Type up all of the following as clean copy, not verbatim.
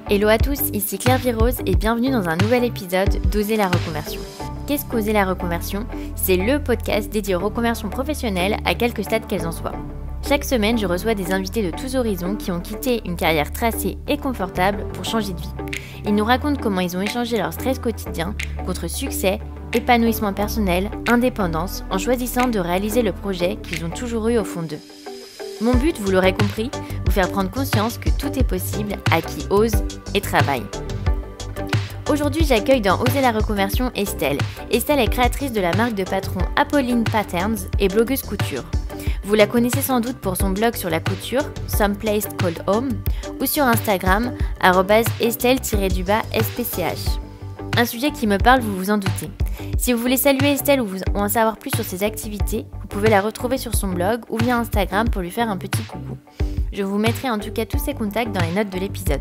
Hello à tous, ici Claire Virose et bienvenue dans un nouvel épisode d'Oser la reconversion. Qu'est-ce qu'Oser la reconversion ? C'est le podcast dédié aux reconversions professionnelles à quelque stade qu'elles en soient. Chaque semaine, je reçois des invités de tous horizons qui ont quitté une carrière tracée et confortable pour changer de vie. Ils nous racontent comment ils ont échangé leur stress quotidien contre succès, épanouissement personnel, indépendance, en choisissant de réaliser le projet qu'ils ont toujours eu au fond d'eux. Mon but, vous l'aurez compris, vous faire prendre conscience que tout est possible à qui ose et travaille. Aujourd'hui, j'accueille dans Oser la reconversion Estelle. Estelle est créatrice de la marque de patron Apolline Patterns et blogueuse couture. Vous la connaissez sans doute pour son blog sur la couture, Someplace Called Home, ou sur Instagram, @estelle-spch. Un sujet qui me parle, vous vous en doutez. Si vous voulez saluer Estelle ou en savoir plus sur ses activités, vous pouvez la retrouver sur son blog ou via Instagram pour lui faire un petit coucou. Je vous mettrai en tout cas tous ses contacts dans les notes de l'épisode.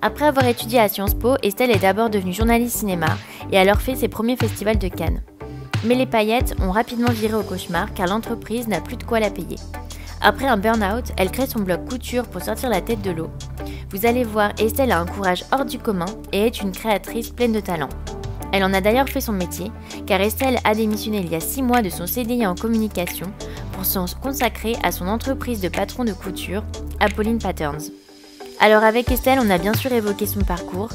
Après avoir étudié à Sciences Po, Estelle est d'abord devenue journaliste cinéma et a alors fait ses premiers festivals de Cannes. Mais les paillettes ont rapidement viré au cauchemar car l'entreprise n'a plus de quoi la payer. Après un burn-out, elle crée son blog couture pour sortir la tête de l'eau. Vous allez voir, Estelle a un courage hors du commun et est une créatrice pleine de talent. Elle en a d'ailleurs fait son métier, car Estelle a démissionné il y a 6 mois de son CDI en communication pour se consacrer à son entreprise de patron de couture, Apolline Patterns. Alors avec Estelle, on a bien sûr évoqué son parcours,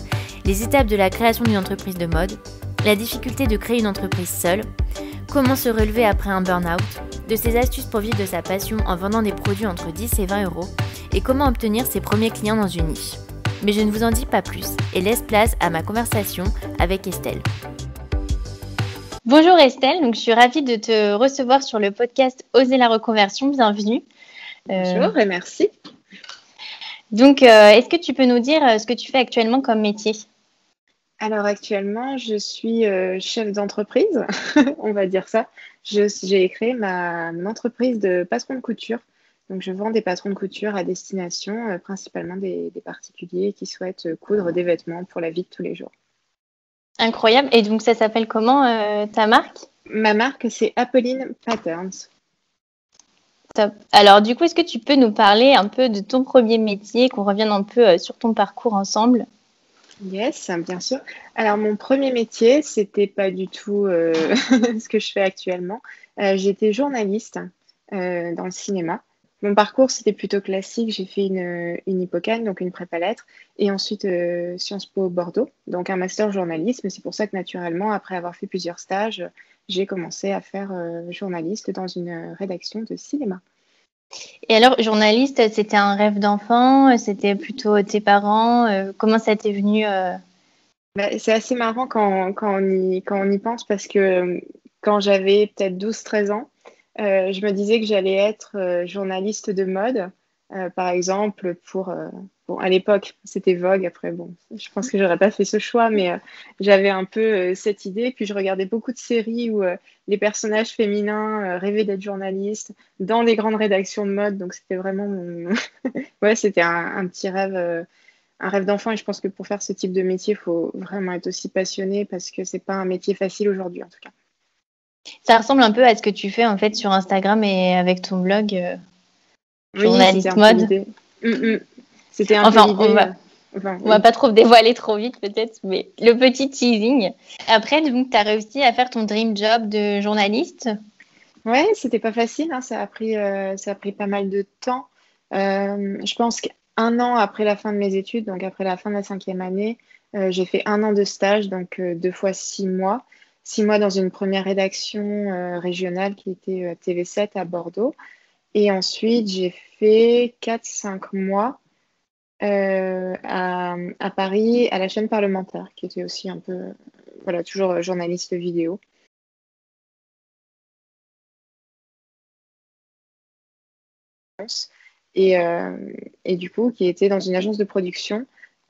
les étapes de la création d'une entreprise de mode, la difficulté de créer une entreprise seule, comment se relever après un burn-out, de ses astuces pour vivre de sa passion en vendant des produits entre 10 et 20 euros, et comment obtenir ses premiers clients dans une niche. Mais je ne vous en dis pas plus et laisse place à ma conversation avec Estelle. Bonjour Estelle, donc je suis ravie de te recevoir sur le podcast Oser la reconversion, bienvenue. Bonjour et merci. Donc, est-ce que tu peux nous dire ce que tu fais actuellement comme métier ? Alors actuellement, je suis chef d'entreprise, on va dire ça. J'ai créé mon entreprise de patron de couture. Donc je vends des patrons de couture à destination, principalement des particuliers qui souhaitent coudre des vêtements pour la vie de tous les jours. Incroyable. Et donc ça s'appelle comment ta marque ? Ma marque, c'est Apolline Patterns. Top. Alors du coup, est-ce que tu peux nous parler un peu de ton premier métier, qu'on revienne un peu sur ton parcours ensemble ? Yes, bien sûr. Alors mon premier métier, c'était pas du tout ce que je fais actuellement. J'étais journaliste dans le cinéma. Mon parcours, c'était plutôt classique. J'ai fait une Hippocane, donc une prépa lettres, et ensuite Sciences Po Bordeaux, donc un master journalisme. C'est pour ça que naturellement, après avoir fait plusieurs stages, j'ai commencé à faire journaliste dans une rédaction de cinéma. Et alors, journaliste, c'était un rêve d'enfant ? C'était plutôt tes parents ? Comment ça t'est venu C'est assez marrant quand on y pense parce que quand j'avais peut-être 12-13 ans, je me disais que j'allais être journaliste de mode, par exemple, bon, à l'époque, c'était Vogue. Après, bon, je pense que j'aurais pas fait ce choix, mais j'avais un peu cette idée. Puis, je regardais beaucoup de séries où les personnages féminins rêvaient d'être journalistes dans des grandes rédactions de mode. Donc, c'était vraiment ouais, c'était un petit rêve. Un rêve d'enfant, et je pense que pour faire ce type de métier, il faut vraiment être aussi passionné parce que c'est pas un métier facile aujourd'hui, en tout cas. Ça ressemble un peu à ce que tu fais en fait sur Instagram et avec ton blog journaliste c'était mode. L'idée. C'était un peu l'idée. On va pas trop dévoiler trop vite peut-être, mais le petit teasing. Après, donc, tu as réussi à faire ton dream job de journaliste. Ouais, c'était pas facile, hein, ça a pris pas mal de temps. Je pense qu'un an après la fin de mes études, donc après la fin de la 5e année, j'ai fait 1 an de stage, donc 2 fois 6 mois. 6 mois dans une première rédaction régionale qui était TV7 à Bordeaux. Et ensuite, j'ai fait 4-5 mois à Paris, à la chaîne parlementaire, qui était aussi un peu, voilà, toujours journaliste vidéo. Et du coup, qui était dans une agence de production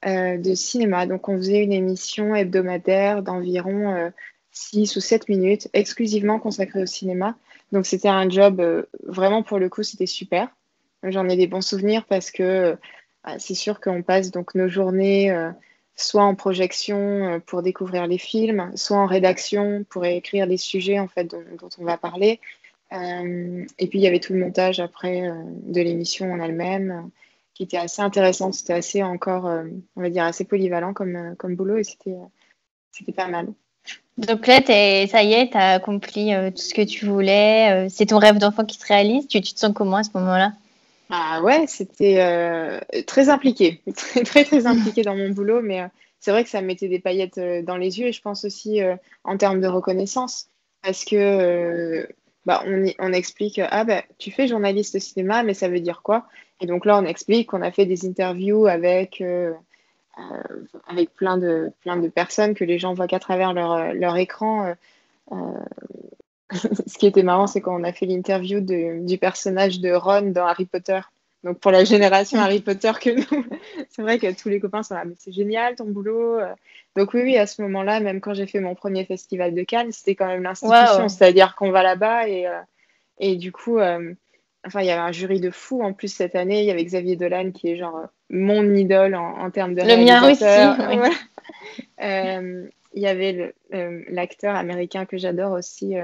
de cinéma. Donc, on faisait une émission hebdomadaire d'environ 6 ou 7 minutes, exclusivement consacrée au cinéma. Donc, c'était un job, vraiment pour le coup, c'était super. J'en ai des bons souvenirs parce que c'est sûr qu'on passe donc nos journées soit en projection pour découvrir les films, soit en rédaction pour écrire les sujets en fait, dont on va parler. Et puis, il y avait tout le montage après de l'émission en elle-même. qui était assez intéressante. C'était assez encore, on va dire, assez polyvalent comme boulot et c'était pas mal. Donc là, ça y est, tu as accompli tout ce que tu voulais. C'est ton rêve d'enfant qui se réalise. Tu te sens comment à ce moment-là? Ah ouais, c'était très impliqué, très impliqué dans mon boulot, mais c'est vrai que ça me mettait des paillettes dans les yeux et je pense aussi en termes de reconnaissance, parce que on explique, ah bah tu fais journaliste de cinéma, mais ça veut dire quoi? Et donc là, on explique qu'on a fait des interviews avec plein de personnes que les gens voient qu'à travers leur écran. Euh, Ce qui était marrant, c'est quand on a fait l'interview du personnage de Ron dans Harry Potter. Donc pour la génération Harry Potter que nous, c'est vrai que tous les copains sont là, mais c'est génial ton boulot. Donc oui, oui, à ce moment-là, même quand j'ai fait mon premier festival de Cannes, c'était quand même l'institution, Waouh! c'est-à-dire qu'on va là-bas et du coup, enfin il y avait un jury de fous en plus cette année. Il y avait Xavier Dolan qui est genre mon idole en termes de Le mien aussi, réalisateur. oui. Voilà. Il y avait l'acteur américain que j'adore aussi,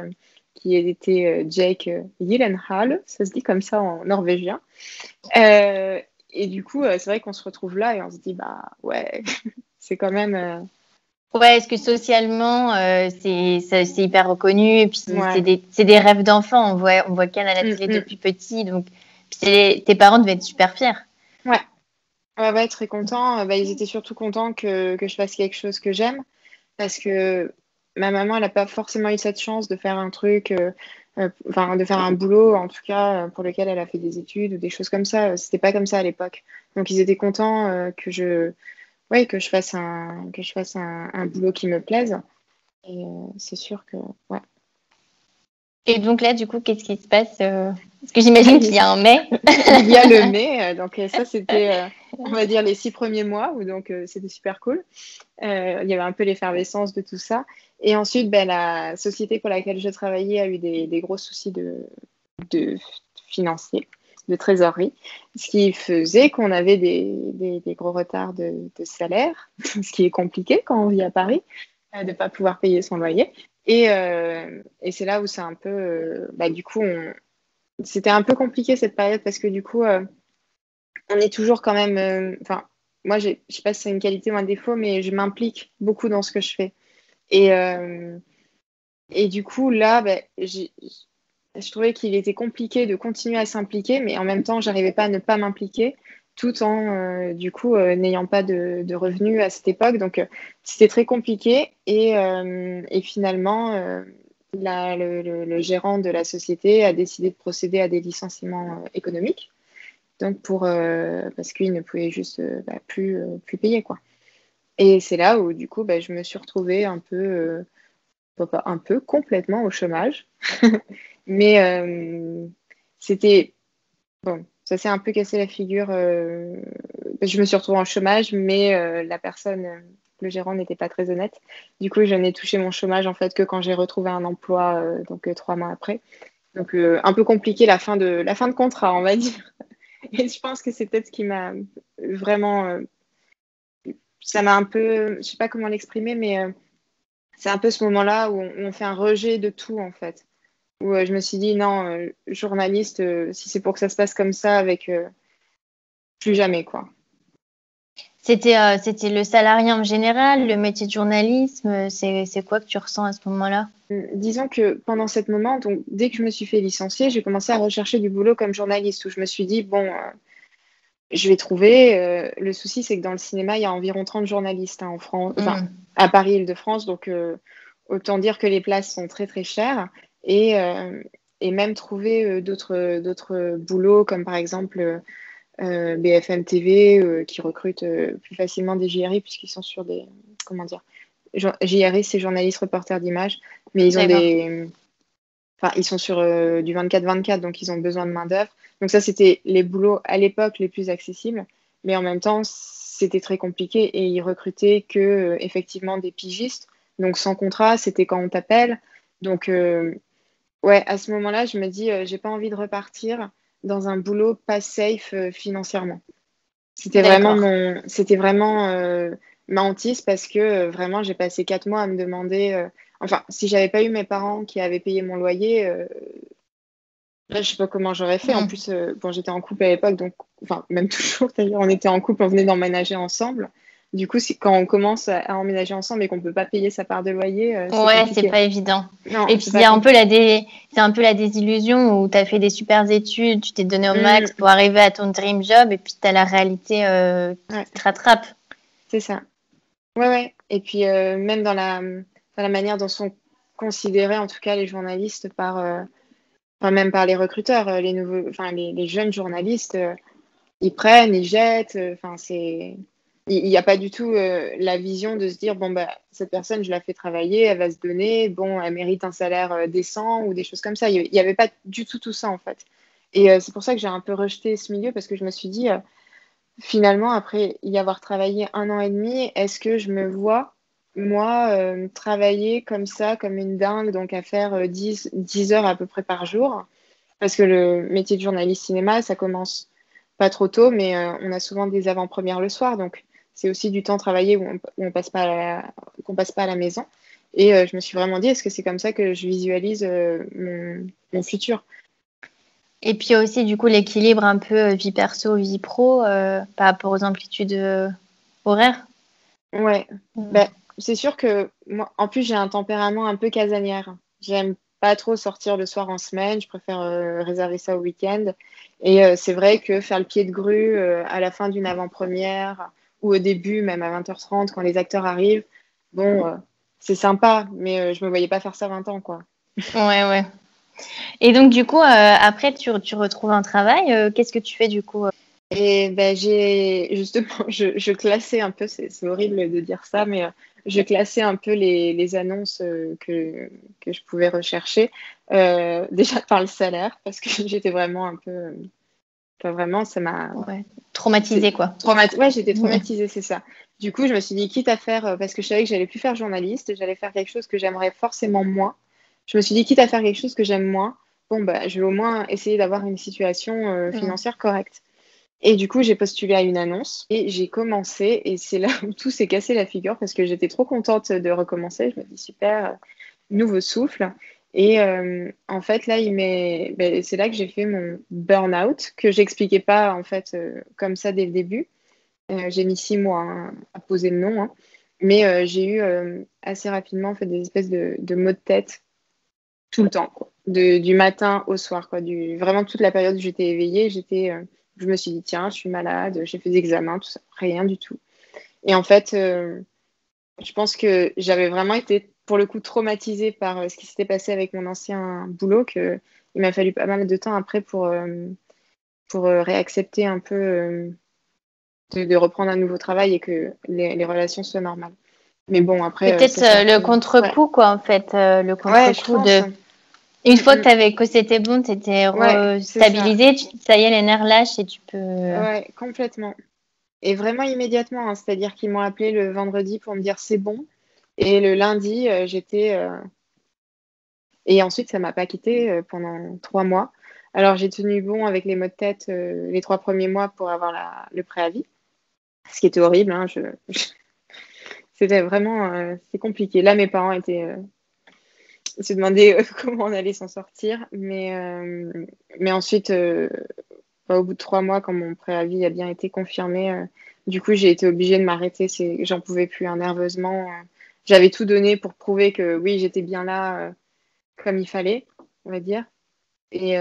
qui était Jake Gyllenhaal, ça se dit comme ça en norvégien. Et du coup, c'est vrai qu'on se retrouve là et on se dit, bah ouais, c'est quand même. Ouais, est-ce que socialement, c'est hyper reconnu et puis Ouais. c'est des rêves d'enfant. On voit Cannes à la Mm, télé mm. depuis petit, donc puis tes parents devaient être super fiers. Ouais. Ouais, ouais, très content. Bah, ils étaient surtout contents que je fasse quelque chose que j'aime parce que ma maman, elle n'a pas forcément eu cette chance de faire un truc, enfin, de faire un boulot, en tout cas, pour lequel elle a fait des études ou des choses comme ça. C'était pas comme ça à l'époque. Donc, ils étaient contents ouais, que je fasse un boulot qui me plaise. Et c'est sûr que, ouais. Et donc là, du coup, qu'est-ce qui se passe? Parce que j'imagine qu'il y a un mai. Il y a le mai, donc ça, c'était, on va dire, les 6 premiers mois, où donc c'était super cool. Il y avait un peu l'effervescence de tout ça. Et ensuite, ben, la société pour laquelle je travaillais a eu des gros soucis de financiers, de trésorerie, ce qui faisait qu'on avait des gros retards de salaire, ce qui est compliqué quand on vit à Paris, de ne pas pouvoir payer son loyer. Et c'est là où c'est un peu, bah, du coup, c'était un peu compliqué cette période parce que du coup, on est toujours quand même, enfin, moi, je sais pas si c'est une qualité ou un défaut, mais je m'implique beaucoup dans ce que je fais. Et, euh, et du coup, là, ben, je trouvais qu'il était compliqué de continuer à s'impliquer, mais en même temps, j'arrivais pas à ne pas m'impliquer, tout en, du coup, n'ayant pas de revenus à cette époque. Donc, c'était très compliqué. Et finalement, le gérant de la société a décidé de procéder à des licenciements économiques. Donc, parce qu'il ne pouvait juste bah, plus payer, quoi. Et c'est là où, du coup, bah, je me suis retrouvée un peu, pas un peu, complètement au chômage. Mais c'était, bon, ça s'est un peu cassé la figure. Je me suis retrouvée en chômage, mais la personne, le gérant n'était pas très honnête. Du coup, je n'ai touché mon chômage, en fait, que quand j'ai retrouvé un emploi, donc 3 mois après. Donc, un peu compliqué la fin de contrat, on va dire. Et je pense que c'est peut-être ce qui m'a vraiment, ça m'a un peu, je sais pas comment l'exprimer, mais c'est un peu ce moment-là où on fait un rejet de tout en fait. Où je me suis dit non, journaliste, si c'est pour que ça se passe comme ça, avec plus jamais quoi. C'était le salariat en général, le métier de journalisme. C'est quoi que tu ressens à ce moment-là? Disons que pendant ce moment, donc dès que je me suis fait licencier, j'ai commencé à rechercher du boulot comme journaliste. Où je me suis dit bon, je vais trouver. Le souci, c'est que dans le cinéma, il y a environ 30 journalistes hein, en France, enfin à Paris, Île-de-France. Donc, autant dire que les places sont très, très chères. Et, euh, et même trouver d'autres boulots, comme par exemple BFM TV, qui recrutent plus facilement des JRI, puisqu'ils sont sur des. Comment dire? JRI, c'est journalistes reporters d'images. Mais ils ont D'accord. des. Enfin, ils sont sur du 24-24, donc ils ont besoin de main-d'œuvre. Donc, ça, c'était les boulots à l'époque les plus accessibles. Mais en même temps, c'était très compliqué et ils recrutaient que, effectivement, des pigistes. Donc, sans contrat, c'était quand on t'appelle. Donc, ouais, à ce moment-là, je me dis, j'ai pas envie de repartir dans un boulot pas safe financièrement. D'accord. C'était vraiment ma hantise parce que vraiment, j'ai passé 4 mois à me demander, enfin, si j'avais pas eu mes parents qui avaient payé mon loyer, là, je sais pas comment j'aurais fait. En plus, bon, j'étais en couple à l'époque, donc enfin, même toujours d'ailleurs, on était en couple, on venait d'emménager ensemble. Du coup, quand on commence à emménager ensemble et qu'on ne peut pas payer sa part de loyer, c'est Ouais, c'est compliqué. pas évident. Non, Et puis, c'est il y pas a un peu compliqué. c'est un peu la désillusion où tu as fait des super études, tu t'es donné au max Mmh, pour arriver à ton dream job et puis tu as la réalité ouais, qui te rattrape. c'est ça. Ouais, ouais. Et puis, même dans la manière dont sont considérés, en tout cas, les journalistes enfin, même par les recruteurs, les nouveaux, enfin, les jeunes journalistes, ils prennent, ils jettent. Enfin, il n'y a pas du tout la vision de se dire, bon, bah, cette personne, je la fais travailler, elle va se donner, bon, elle mérite un salaire décent ou des choses comme ça. Il n'y avait pas du tout ça, en fait. Et c'est pour ça que j'ai un peu rejeté ce milieu parce que je me suis dit, finalement, après y avoir travaillé 1 an et demi, est-ce que je me vois, moi, travailler comme ça, comme une dingue, donc à faire 10 heures à peu près par jour? Parce que le métier de journaliste cinéma, ça commence pas trop tôt, mais on a souvent des avant-premières le soir, donc c'est aussi du temps travaillé où on passe pas qu'on passe pas à la maison. Et je me suis vraiment dit, est-ce que c'est comme ça que je visualise mon futur? Et puis aussi, du coup, l'équilibre un peu vie perso, vie pro par rapport aux amplitudes horaires. Ouais, Mm. ben, c'est sûr que moi, en plus, j'ai un tempérament un peu casanière. J'aime pas trop sortir le soir en semaine, je préfère réserver ça au week-end. Et c'est vrai que faire le pied de grue à la fin d'une avant-première ou au début, même à 20h30, quand les acteurs arrivent, bon, c'est sympa, mais je me voyais pas faire ça 20 ans, quoi. Ouais, ouais. Et donc, du coup, après, tu retrouves un travail. Qu'est-ce que tu fais, du coup Et ben, j'ai justement, je classais un peu, c'est horrible de dire ça, mais je classais un peu les annonces que je pouvais rechercher. Déjà par le salaire, parce que j'étais vraiment un peu, pas vraiment, ça m'a. Ouais. Traumatisée, quoi. Ouais, j'étais Mm. traumatisée, c'est ça. Du coup, je me suis dit, quitte à faire, parce que je savais que j'allais plus faire journaliste, j'allais faire quelque chose que j'aimerais forcément moins. Je me suis dit, quitte à faire quelque chose que j'aime moins, bon, bah, je vais au moins essayer d'avoir une situation Mm. financière correcte. Et du coup, j'ai postulé à une annonce et j'ai commencé. Et c'est là où tout s'est cassé la figure parce que j'étais trop contente de recommencer. Je me dis super, nouveau souffle. Et en fait, là, c'est là que j'ai fait mon burn-out, que j'expliquais pas en fait comme ça dès le début. J'ai mis 6 mois hein, à poser le nom, hein. Mais j'ai eu assez rapidement en fait, des espèces de maux de tête tout le temps, quoi. Du matin au soir, quoi. Vraiment toute la période où j'étais éveillée, je me suis dit, tiens, je suis malade, j'ai fait des examens, tout ça, rien du tout. Et en fait, je pense que j'avais vraiment été, pour le coup, traumatisée par ce qui s'était passé avec mon ancien boulot, que il m'a fallu pas mal de temps après pour réaccepter un peu de reprendre un nouveau travail et que les relations soient normales. Mais bon, C'est après, peut-être ça a le pris. Ouais, contre-coup, quoi, en fait. Le ouais, je contre-coup pense. de. Une fois Mm. que c'était bon, t'étais Ouais, c'est ça. restabilisé, ça y est, les nerfs lâchent et tu peux. Ouais, complètement. Et vraiment immédiatement, hein, c'est-à-dire qu'ils m'ont appelé le vendredi pour me dire c'est bon. Et le lundi, j'étais. Et ensuite, ça m'a pas quitté pendant 3 mois. Alors, j'ai tenu bon avec les maux de tête les 3 premiers mois pour avoir le préavis, ce qui était horrible, hein, C'était vraiment c'est compliqué. Là, mes parents se demandaient comment on allait s'en sortir. Mais ensuite, au bout de 3 mois, quand mon préavis a bien été confirmé, du coup, j'ai été obligée de m'arrêter. J'en pouvais plus, hein, nerveusement. J'avais tout donné pour prouver que oui, j'étais bien là comme il fallait, on va dire. Et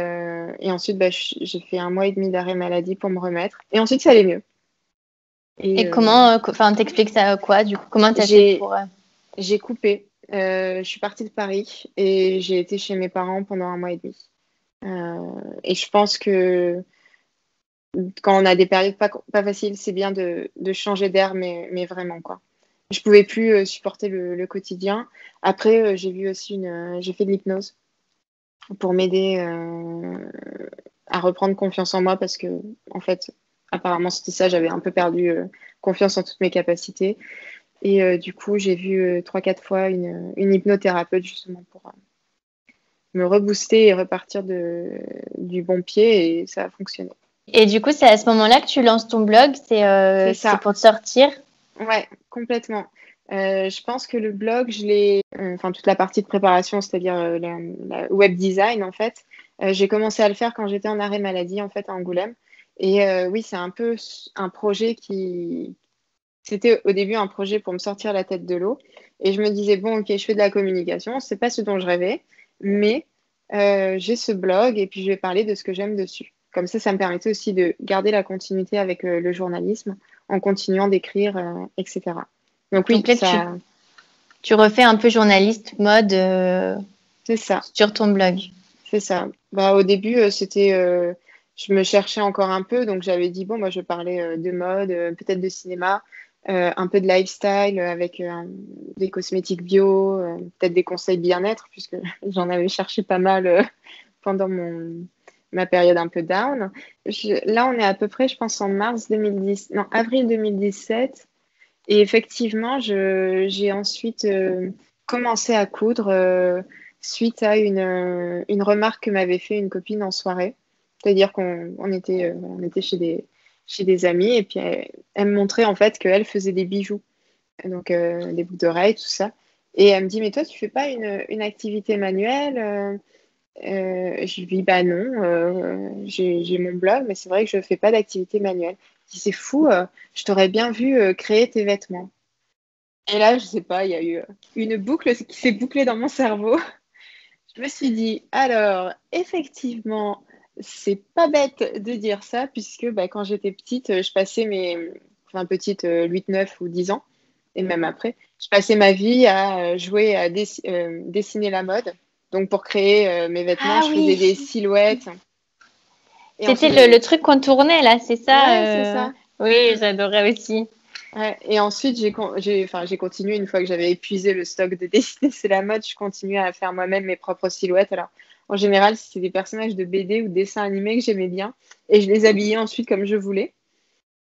ensuite, bah, j'ai fait 1 mois et demi d'arrêt maladie pour me remettre. Et ensuite, ça allait mieux. Et Et comment, enfin, t'expliques ça quoi, du coup, comment t'as fait j'ai pour. j'ai coupé. Je suis partie de Paris et j'ai été chez mes parents pendant 1 mois et demi. Et je pense que quand on a des périodes pas faciles, c'est bien de changer d'air, mais vraiment, quoi. Je pouvais plus supporter le quotidien. Après, j'ai fait de l'hypnose pour m'aider à reprendre confiance en moi parce que, en fait, apparemment, c'était ça. J'avais un peu perdu confiance en toutes mes capacités. Et du coup, j'ai vu 3, 4 fois une hypnothérapeute justement pour me rebooster et repartir du bon pied et ça a fonctionné. Et du coup, c'est à ce moment-là que tu lances ton blog, C'est c'est ça. pour te sortir. Ouais, complètement. Je pense que le blog, enfin toute la partie de préparation, c'est-à-dire la web design en fait, j'ai commencé à le faire quand j'étais en arrêt maladie en fait à Angoulême. Et oui, c'est un peu un projet qui... C'était au début un projet pour me sortir la tête de l'eau. Et je me disais, bon, ok, je fais de la communication, c'est pas ce dont je rêvais, mais j'ai ce blog et puis je vais parler de ce que j'aime dessus. Comme ça me permettait aussi de garder la continuité avec le journalisme en continuant d'écrire, etc. Donc oui, Donc là, tu refais un peu journaliste mode c'est ça. sur ton blog. C'est ça. Bah, au début, je me cherchais encore un peu, donc j'avais dit, bon, moi, je parlais de mode, peut-être de cinéma, un peu de lifestyle avec des cosmétiques bio, peut-être des conseils bien-être, puisque j'en avais cherché pas mal pendant ma période un peu down. Là, on est à peu près, je pense, en avril 2017. Et effectivement, j'ai ensuite commencé à coudre suite à une remarque que m'avait fait une copine en soirée. C'est-à-dire on était chez des amis et puis elle me montrait en fait qu'elle faisait des bijoux, donc des boucles d'oreilles, tout ça. Et elle me dit, mais toi, tu fais pas une activité manuelle je lui dis, bah non, j'ai mon blog, mais c'est vrai que je fais pas d'activité manuelle. Je dis, c'est fou, je t'aurais bien vu créer tes vêtements. Et là, je sais pas, il y a eu une boucle qui s'est bouclée dans mon cerveau. Je me suis dit, alors, effectivement, c'est pas bête de dire ça, puisque bah, quand j'étais petite, je passais enfin petite, 8, 9 ou 10 ans, et même après, je passais ma vie à jouer à dessiner la mode. Donc pour créer mes vêtements, Ah je faisais des oui, silhouettes. Et c'était ensuite, le truc qu'on tournait là, c'est ça ouais, c'est ça. Oui, j'adorais aussi. Ouais. Et ensuite, j'ai continué une fois que j'avais épuisé le stock de dessiner, c'est la mode, je continuais à faire moi-même mes propres silhouettes. Alors, en général, c'était des personnages de BD ou de dessins animés que j'aimais bien et je les habillais ensuite comme je voulais.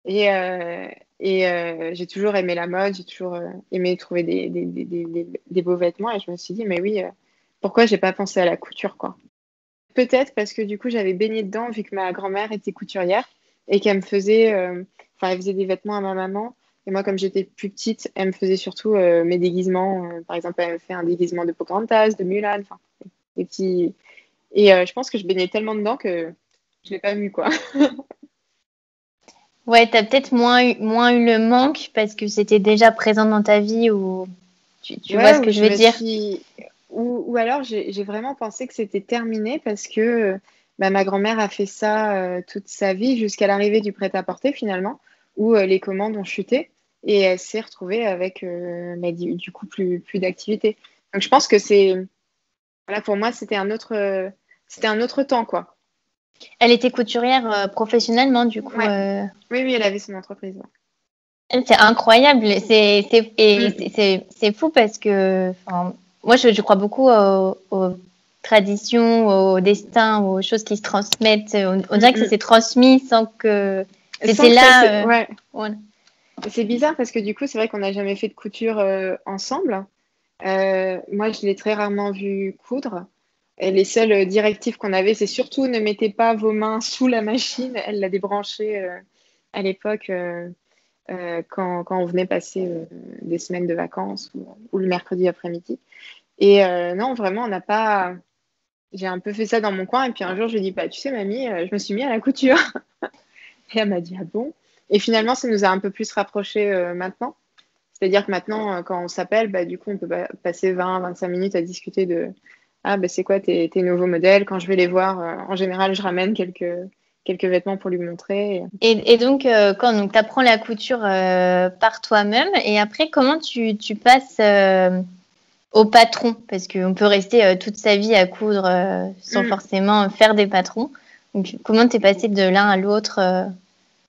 Et, j'ai toujours aimé la mode, j'ai toujours aimé trouver des beaux vêtements et je me suis dit, mais oui, pourquoi j'ai pas pensé à la couture, quoi. Peut-être parce que du coup, j'avais baigné dedans vu que ma grand-mère était couturière et qu'elle me faisait, elle faisait des vêtements à ma maman. Et moi, comme j'étais plus petite, elle me faisait surtout mes déguisements. Par exemple, elle me fait un déguisement de Pocahontas, de Mulan, enfin, des petits. Et je pense que je baignais tellement dedans que je l'ai pas vu, quoi. Ouais, t'as peut-être moins eu le manque parce que c'était déjà présent dans ta vie ou tu vois Ouais, ce où que je je veux me dire. suis. Ou alors, j'ai vraiment pensé que c'était terminé parce que bah, ma grand-mère a fait ça toute sa vie jusqu'à l'arrivée du prêt-à-porter finalement, où les commandes ont chuté et elle s'est retrouvée avec bah, du coup plus d'activité. Donc je pense que voilà, pour moi, c'était un autre temps, quoi. Elle était couturière professionnellement, du coup. Ouais. Oui, oui, elle avait son entreprise. Ouais. C'est incroyable. Mm. C'est fou parce que enfin, moi, je crois beaucoup aux traditions, au destin, aux choses qui se transmettent. On Mm, dirait que ça mm. s'est transmis sans que Sans c'était que ça se... là. Ouais. Voilà. C'est bizarre parce que du coup, c'est vrai qu'on n'a jamais fait de couture ensemble. Moi, je l'ai très rarement vu coudre. Et les seules directives qu'on avait, c'est surtout ne mettez pas vos mains sous la machine. Elle l'a débranchée à l'époque quand on venait passer des semaines de vacances ou le mercredi après-midi. Et non, vraiment, on n'a pas. J'ai un peu fait ça dans mon coin. Et puis un jour, je lui ai dit, bah, tu sais, mamie, je me suis mis à la couture. Et elle m'a dit, ah bon? Et finalement, ça nous a un peu plus rapprochés maintenant. C'est-à-dire que maintenant, quand on s'appelle, bah, du coup, on peut passer 20-25 minutes à discuter de ah, bah, c'est quoi tes nouveaux modèles. Quand je vais les voir, en général, je ramène quelques vêtements pour lui montrer. Et donc, quand tu apprends la couture par toi-même, et après, comment tu passes au patron? Parce qu'on peut rester toute sa vie à coudre sans Mm. forcément faire des patrons. Donc, comment t'es passé de l'un à l'autre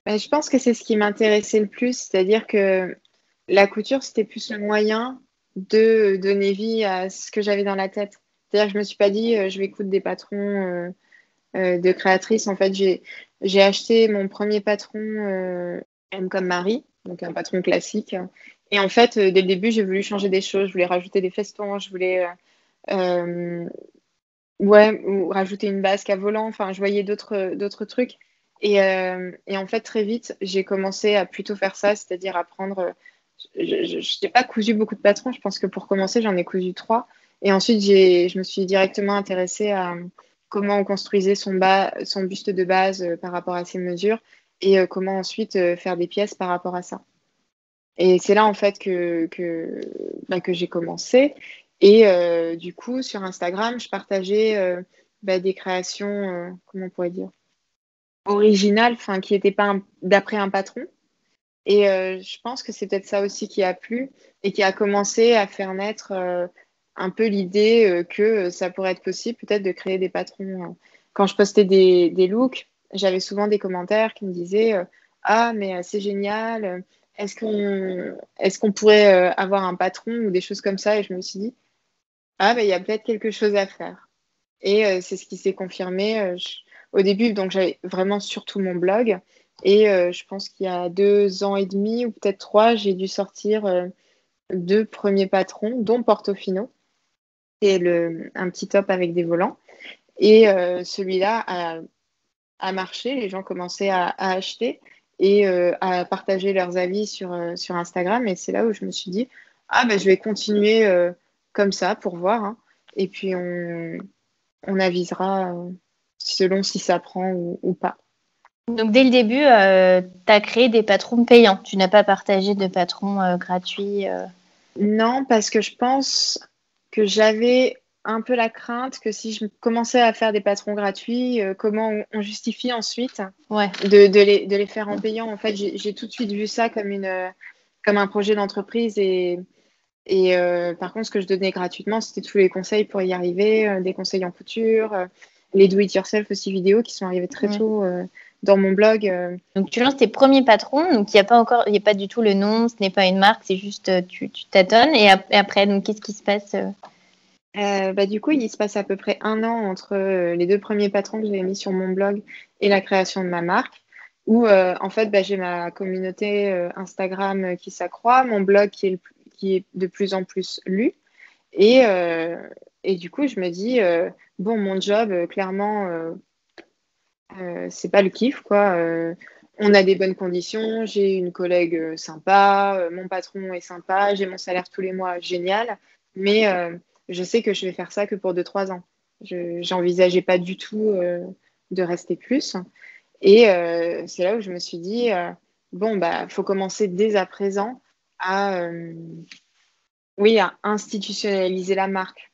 Bah, je pense que c'est ce qui m'intéressait le plus, c'est-à-dire que la couture, c'était plus le moyen de donner vie à ce que j'avais dans la tête. C'est-à-dire que je me suis pas dit, je vais coudre des patrons de créatrice. En fait, j'ai acheté mon premier patron M comme Marie, donc un patron classique. Et en fait, dès le début, j'ai voulu changer des choses. Je voulais rajouter des festons, je voulais euh, ouais, ou rajouter une basque à volant. Enfin, je voyais d'autres trucs. Et en fait, très vite, j'ai commencé à plutôt faire ça, c'est-à-dire à prendre. Je n'ai pas cousu beaucoup de patrons. Je pense que pour commencer, j'en ai cousu 3. Et ensuite, je me suis directement intéressée comment on construisait son buste de base par rapport à ses mesures et comment ensuite faire des pièces par rapport à ça. Et c'est là en fait que j'ai commencé. Et du coup, sur Instagram, je partageais des créations, comment on pourrait dire, originales, enfin qui n'étaient pas d'après un patron. Et je pense que c'est peut-être ça aussi qui a plu et qui a commencé à faire naître un peu l'idée que ça pourrait être possible peut-être de créer des patrons. Quand je postais des looks, j'avais souvent des commentaires qui me disaient ah, mais c'est génial, est-ce qu'on pourrait avoir un patron ou des choses comme ça? Et je me suis dit ah, il y a peut-être quelque chose à faire. Et c'est ce qui s'est confirmé. Au début, donc j'avais vraiment surtout mon blog. Et je pense qu'il y a 2 ans et demi ou peut-être 3, j'ai dû sortir 2 premiers patrons, dont Portofino. C'est un petit top avec des volants. Et celui-là a marché. Les gens commençaient à acheter et à partager leurs avis sur Instagram. Et c'est là où je me suis dit, ah, je vais continuer comme ça pour voir. Hein. Et puis, on avisera selon si ça prend ou pas. Donc, dès le début, tu as créé des patrons payants. Tu n'as pas partagé de patrons gratuits. Non, parce que je pense que j'avais un peu la crainte que si je commençais à faire des patrons gratuits, comment on justifie ensuite de les faire en payant. En fait, j'ai tout de suite vu ça comme un projet d'entreprise et par contre, ce que je donnais gratuitement, c'était tous les conseils pour y arriver, des conseils en couture, les do-it-yourself aussi vidéo qui sont arrivés très tôt dans mon blog. Donc, tu lances tes premiers patrons. Donc, il n'y a pas du tout le nom, ce n'est pas une marque, c'est juste tu tâtonnes. Et après, donc, qu'est-ce qui se passe Du coup, il se passe à peu près 1 an entre les 2 premiers patrons que j'avais mis sur mon blog et la création de ma marque, où en fait, j'ai ma communauté Instagram qui s'accroît, mon blog qui est de plus en plus lu. Et du coup, je me dis, bon, mon job, clairement, c'est pas le kiff, quoi. On a des bonnes conditions, j'ai une collègue sympa, mon patron est sympa, j'ai mon salaire tous les mois, génial. Mais je sais que je vais faire ça que pour 2-3 ans. J'envisageais pas du tout de rester plus. Et c'est là où je me suis dit, faut commencer dès à présent à institutionnaliser la marque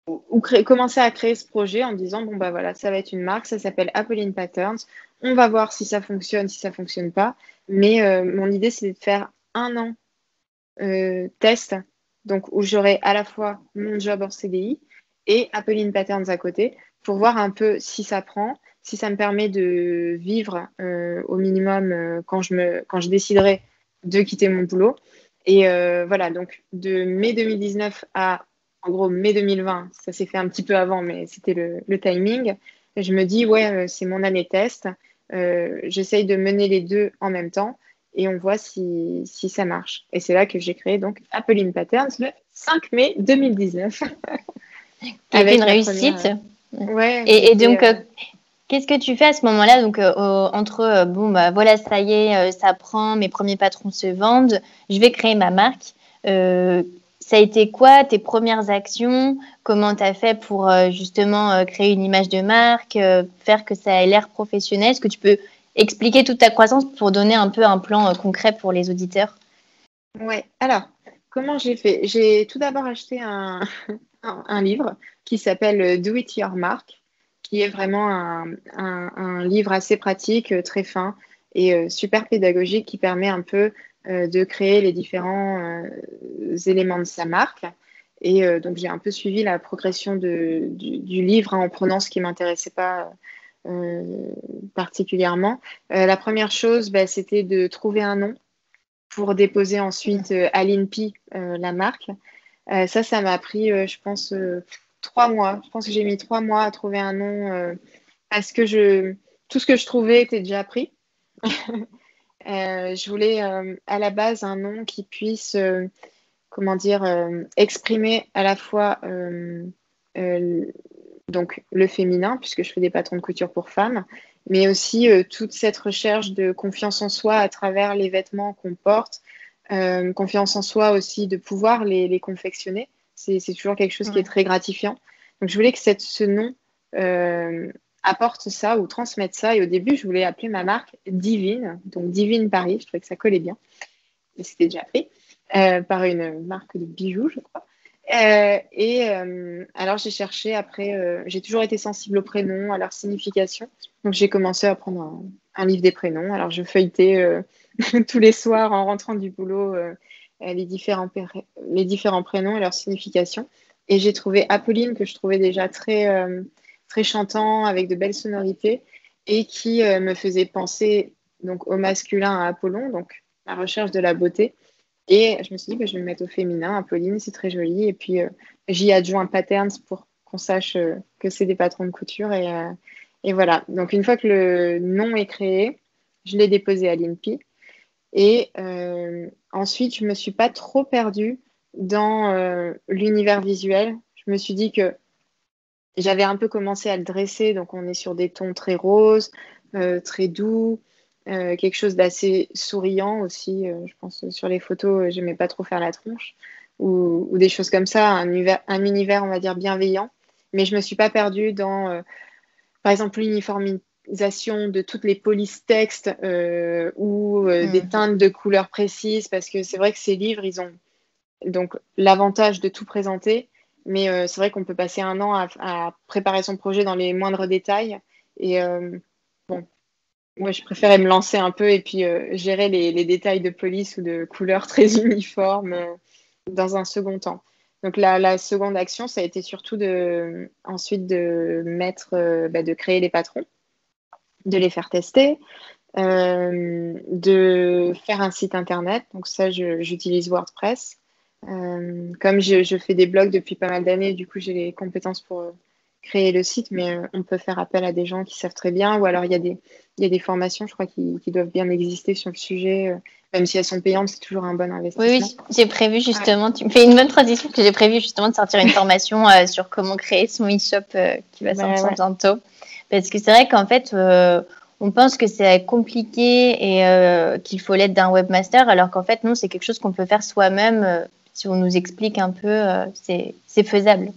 ou commencer à créer ce projet en disant voilà, ça va être une marque, ça s'appelle Apolline Patterns. On va voir si ça fonctionne, si ça fonctionne pas. Mais mon idée, c'est de faire 1 an test, donc où j'aurai à la fois mon job hors CDI et Apolline Patterns à côté pour voir un peu si ça prend, si ça me permet de vivre au minimum quand je déciderai de quitter mon boulot. Et voilà, donc de mai 2019 à en gros mai 2020, ça s'est fait un petit peu avant, mais c'était le timing. Je me dis, c'est mon année test. J'essaye de mener les 2 en même temps et on voit si ça marche. Et c'est là que j'ai créé donc Apolline Patterns le 5 mai 2019. Avec une réussite. Ouais, et donc, qu'est-ce que tu fais à ce moment-là? Donc, entre, voilà, ça y est, ça prend, mes premiers patrons se vendent, je vais créer ma marque. Ça a été quoi tes premières actions? Comment tu as fait pour justement créer une image de marque, faire que ça ait l'air professionnel? Est-ce que tu peux expliquer toute ta croissance pour donner un peu un plan concret pour les auditeurs? Ouais, alors, comment j'ai fait? J'ai tout d'abord acheté un livre qui s'appelle Do It Your Mark, qui est vraiment un livre assez pratique, très fin et super pédagogique qui permet un peu de créer les différents éléments de sa marque. Et donc, j'ai un peu suivi la progression du livre en prenant ce qui ne m'intéressait pas particulièrement. La première chose, c'était de trouver un nom pour déposer ensuite à l'INPI la marque. Ça m'a pris, je pense, 3 mois. Je pense que j'ai mis 3 mois à trouver un nom parce que tout ce que je trouvais était déjà pris. Je voulais à la base un nom qui puisse, exprimer à la fois donc le féminin, puisque je fais des patrons de couture pour femmes, mais aussi toute cette recherche de confiance en soi à travers les vêtements qu'on porte, confiance en soi aussi de pouvoir les confectionner. C'est toujours quelque chose qui est très gratifiant. Donc je voulais que ce nom apportent ça ou transmettent ça. Et au début, je voulais appeler ma marque Divine, donc Divine Paris. Je trouvais que ça collait bien. Mais c'était déjà fait par une marque de bijoux, je crois. Alors, j'ai cherché après, j'ai toujours été sensible aux prénoms, à leur signification. Donc, j'ai commencé à prendre un livre des prénoms. Alors, je feuilletais tous les soirs en rentrant du boulot les différents prénoms et leur signification. Et j'ai trouvé Apolline, que je trouvais déjà très chantant, avec de belles sonorités, et qui me faisait penser donc, au masculin, à Apollon, donc la recherche de la beauté. Et je me suis dit, je vais me mettre au féminin, Apolline, c'est très joli. Et puis, j'y adjoins Patterns pour qu'on sache que c'est des patrons de couture. Et voilà. Donc, une fois que le nom est créé, je l'ai déposé à l'INPI. Et ensuite, je ne me suis pas trop perdue dans l'univers visuel. Je me suis dit que j'avais un peu commencé à le dresser. Donc, on est sur des tons très roses, très doux. Quelque chose d'assez souriant aussi. Je pense sur les photos, j'aimais pas trop faire la tronche ou des choses comme ça, un univers, on va dire, bienveillant. Mais je me suis pas perdue dans, par exemple, l'uniformisation de toutes les polices textes ou des teintes de couleurs précises, parce que c'est vrai que ces livres, ils ont donc l'avantage de tout présenter, mais c'est vrai qu'on peut passer un an à préparer son projet dans les moindres détails. Et bon. Moi, je préférais me lancer un peu et puis gérer les détails de police ou de couleurs très uniformes dans un second temps. Donc la seconde action, ça a été surtout ensuite de créer les patrons, de les faire tester, de faire un site internet. Donc ça, j'utilise WordPress. Comme je fais des blogs depuis pas mal d'années, du coup, j'ai les compétences pour créer le site, mais on peut faire appel à des gens qui savent très bien, ou alors il y a des formations, je crois, qui doivent bien exister sur le sujet, même si elles sont payantes, c'est toujours un bon investissement. Oui, j'ai prévu justement, tu me fais une bonne transition, que j'ai prévu justement de sortir une formation sur comment créer son e-shop qui va sortir bientôt. Parce que c'est vrai qu'en fait, on pense que c'est compliqué et qu'il faut l'aide d'un webmaster, alors qu'en fait, non, c'est quelque chose qu'on peut faire soi-même. Si on nous explique un peu, c'est faisable.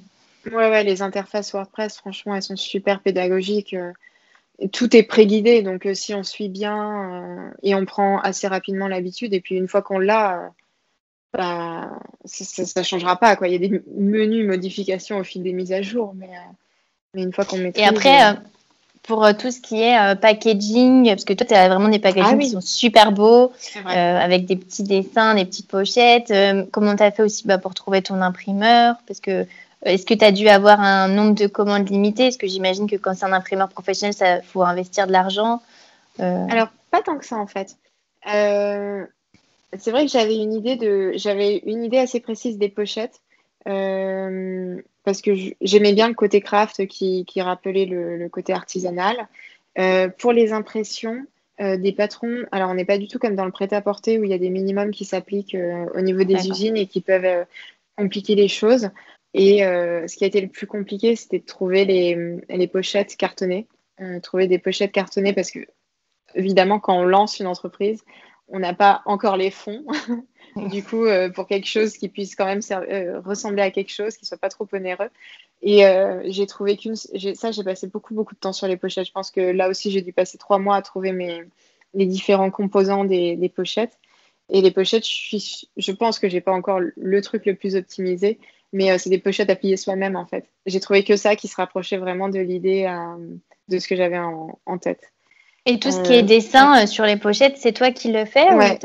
Ouais, les interfaces WordPress, franchement, elles sont super pédagogiques. Tout est préguidé, donc si on suit bien et on prend assez rapidement l'habitude, et puis une fois qu'on l'a, ça ne changera pas, quoi. Il y a des menus modifications au fil des mises à jour, mais une fois qu'on maîtrise... Et après, pour tout ce qui est packaging, parce que toi, tu as vraiment des packaging qui sont super beaux, avec des petits dessins, des petites pochettes. Comment tu as fait aussi pour trouver ton imprimeur? Parce que est-ce que tu as dû avoir un nombre de commandes limité? Parce que j'imagine que quand c'est un imprimeur professionnel, il faut investir de l'argent. Alors, pas tant que ça, en fait. C'est vrai que j'avais une idée assez précise des pochettes. Parce que j'aimais bien le côté craft qui rappelait le côté artisanal. Pour les impressions des patrons, alors on n'est pas du tout comme dans le prêt-à-porter où il y a des minimums qui s'appliquent au niveau des usines et qui peuvent compliquer les choses. Et ce qui a été le plus compliqué, c'était de trouver les pochettes cartonnées. Trouver des pochettes cartonnées parce que, évidemment, quand on lance une entreprise, on n'a pas encore les fonds. Du coup, pour quelque chose qui puisse quand même ressembler à quelque chose, qui soit pas trop onéreux. Et j'ai trouvé j'ai passé beaucoup de temps sur les pochettes. Je pense que là aussi, j'ai dû passer 3 mois à trouver les différents composants des pochettes. Et les pochettes, je pense que j'ai pas encore le truc le plus optimisé, mais c'est des pochettes à plier soi-même, en fait. J'ai trouvé que ça qui se rapprochait vraiment de l'idée de ce que j'avais en tête. Et tout ce qui est dessin sur les pochettes, c'est toi qui le fais? Ouais.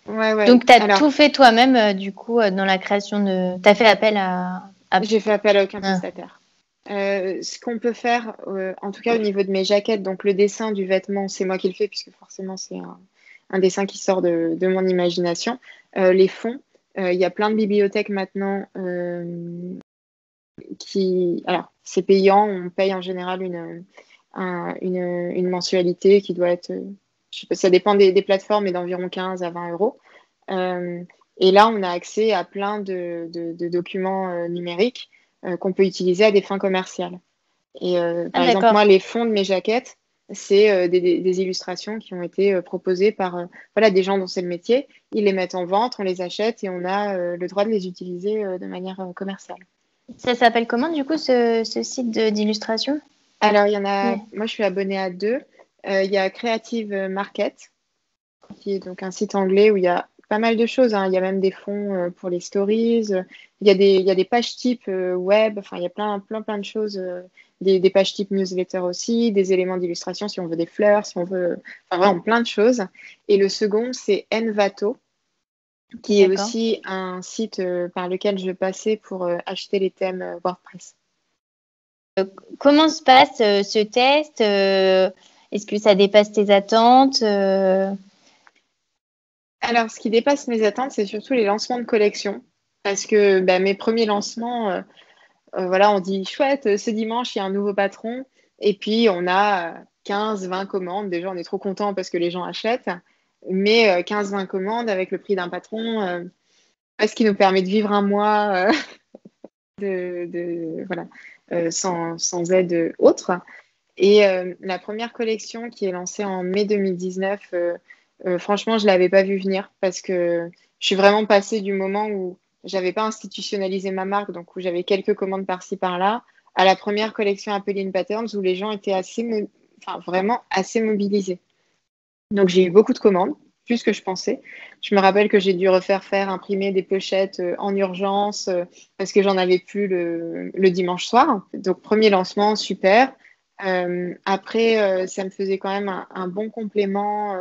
Ouais. Donc, tu as tout fait toi-même, du coup, dans la création de... Tu as fait appel à... J'ai fait appel à aucun prestataire. Ce qu'on peut faire, en tout cas au niveau de mes jaquettes, donc le dessin du vêtement, c'est moi qui le fais, puisque forcément, c'est un dessin qui sort de mon imagination. Les fonds, il y a plein de bibliothèques maintenant Alors, c'est payant, on paye en général une mensualité qui doit être... ça dépend des plateformes, mais d'environ 15 à 20 euros. Et là, on a accès à plein de documents numériques qu'on peut utiliser à des fins commerciales. Et par exemple, moi, les fonds de mes jaquettes, c'est des illustrations qui ont été proposées par des gens dont c'est le métier. Ils les mettent en vente, on les achète et on a le droit de les utiliser de manière commerciale. Ça s'appelle comment, du coup, ce site d'illustration? Alors, il y en a, Ouais. moi je suis abonnée à deux. Il y a Creative Market, qui est donc un site anglais où il y a pas mal de choses, hein. Il y a même des fonds pour les stories. Il y a des pages type web. Enfin, il y a plein de choses. Des pages type newsletter aussi, des éléments d'illustration si on veut des fleurs, si on veut. Enfin, vraiment plein de choses. Et le second, c'est Envato, qui est D'accord. aussi un site par lequel je passais pour acheter les thèmes WordPress. Comment se passe ce test? Est-ce que ça dépasse tes attentes? Alors, ce qui dépasse mes attentes, c'est surtout les lancements de collection. Parce que bah, mes premiers lancements, voilà, on dit chouette, ce dimanche, il y a un nouveau patron. Et puis, on a 15-20 commandes. Déjà, on est trop content parce que les gens achètent. Mais 15-20 commandes avec le prix d'un patron, ce qui nous permet de vivre un mois voilà, sans aide autre. Et la première collection qui est lancée en mai 2019, franchement, je ne l'avais pas vu venir parce que je suis vraiment passée du moment où j'avais pas institutionnalisé ma marque, donc où j'avais quelques commandes par-ci par-là, à la première collection Apolline Patterns où les gens étaient enfin, vraiment assez mobilisés. Donc j'ai eu beaucoup de commandes, plus que je pensais. Je me rappelle que j'ai dû refaire imprimer des pochettes en urgence parce que j'en avais plus le dimanche soir. Donc premier lancement, super. Après, ça me faisait quand même un bon complément,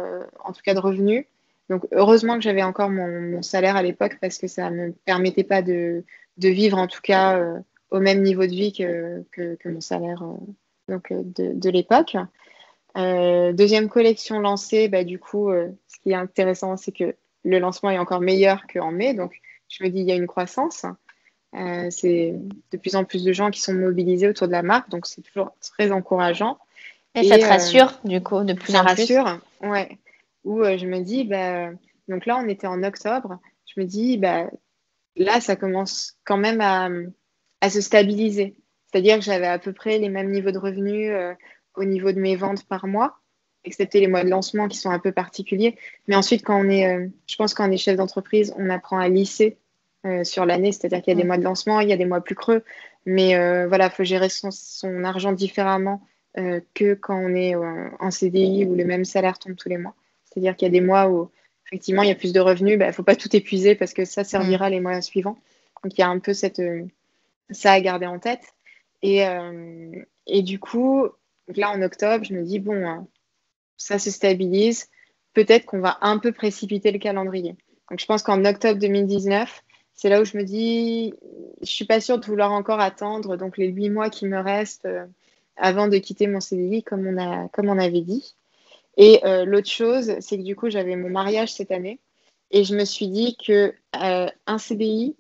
en tout cas de revenus. Donc heureusement que j'avais encore mon salaire à l'époque parce que ça ne me permettait pas de vivre en tout cas au même niveau de vie que mon salaire de l'époque. Deuxième collection lancée, bah, du coup, ce qui est intéressant, c'est que le lancement est encore meilleur qu'en mai. Donc, je me dis, il y a une croissance. C'est de plus en plus de gens qui sont mobilisés autour de la marque. Donc, c'est toujours très encourageant. Et ça Et te rassure, du coup, de plus ça en plus? rassure. Ouais. Où je me dis, bah, donc là, on était en octobre. Je me dis, bah, là, ça commence quand même à se stabiliser. C'est-à-dire que j'avais à peu près les mêmes niveaux de revenus au niveau de mes ventes par mois, excepté les mois de lancement qui sont un peu particuliers. Mais ensuite, je pense quand on est chef d'entreprise, on apprend à lisser sur l'année, c'est-à-dire qu'il y a des Mm. mois de lancement, il y a des mois plus creux. Mais voilà, il faut gérer son argent différemment que quand on est en CDI où le même salaire tombe tous les mois. C'est-à-dire qu'il y a des mois où effectivement, il y a plus de revenus, il ne faut pas tout épuiser parce que ça Mm. servira les mois suivants. Donc, il y a un peu ça à garder en tête. Et du coup, là, en octobre, je me dis, bon, ça se stabilise. Peut-être qu'on va un peu précipiter le calendrier. Donc, je pense qu'en octobre 2019, c'est là où je me dis, je suis pas sûre de vouloir encore attendre donc les 8 mois qui me restent avant de quitter mon CDI, comme on avait dit. Et l'autre chose, c'est que du coup, j'avais mon mariage cette année et je me suis dit que un CDI,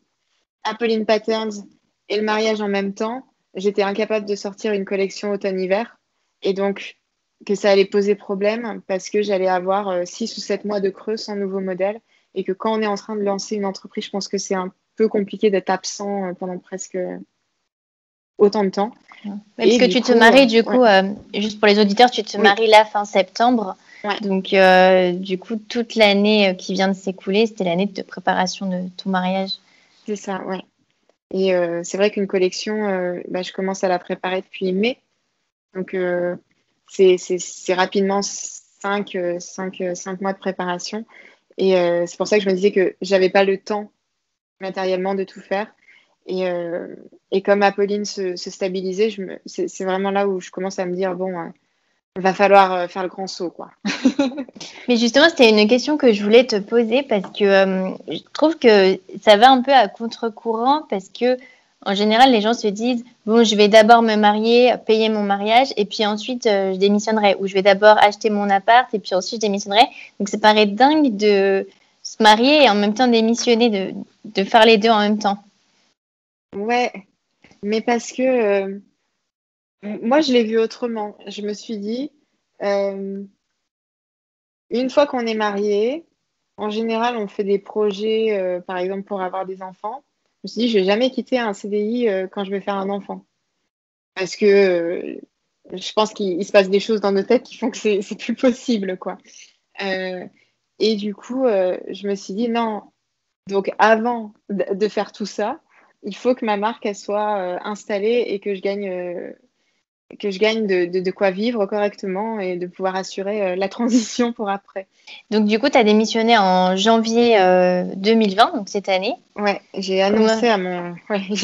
Apolline Patterns et le mariage en même temps, j'étais incapable de sortir une collection automne-hiver et donc que ça allait poser problème parce que j'allais avoir 6 ou 7 mois de creux sans nouveau modèle et que quand on est en train de lancer une entreprise, je pense que c'est un peu compliqué d'être absent pendant presque autant de temps. Ouais, parce Et que du tu te coup, maries, du ouais, coup, juste pour les auditeurs, tu te oui, maries là fin septembre. ouais, Donc, du coup, toute l'année qui vient de s'écouler, c'était l'année de préparation de ton mariage. c'est ça, ouais. Et c'est vrai qu'une collection, bah, je commence à la préparer depuis mai. Donc, c'est rapidement 5 mois de préparation. Et c'est pour ça que je me disais que j'avais pas le temps matériellement de tout faire. Et, euh, et comme Apolline se stabilisait, c'est vraiment là où je commence à me dire, bon, va falloir faire le grand saut, quoi. Mais justement, c'était une question que je voulais te poser parce que je trouve que ça va un peu à contre-courant parce que en général, les gens se disent bon, je vais d'abord me marier, payer mon mariage et puis ensuite je démissionnerai ou je vais d'abord acheter mon appart et puis ensuite je démissionnerai. Donc ça paraît dingue de se marier et en même temps démissionner, de faire les deux en même temps. Ouais, mais parce que moi, je l'ai vu autrement. Je me suis dit, euh, une fois qu'on est marié, en général, on fait des projets, par exemple, pour avoir des enfants. Je me suis dit, je vais jamais quitter un CDI quand je vais faire un enfant. Parce que je pense qu'il se passe des choses dans nos têtes qui font que c'est plus possible, quoi. Euh, et du coup, je me suis dit, non. Donc, avant de faire tout ça, il faut que ma marque elle soit installée et que je gagne de quoi vivre correctement et de pouvoir assurer la transition pour après. Donc, du coup, tu as démissionné en janvier 2020, donc cette année. Ouais, Comment... j'ai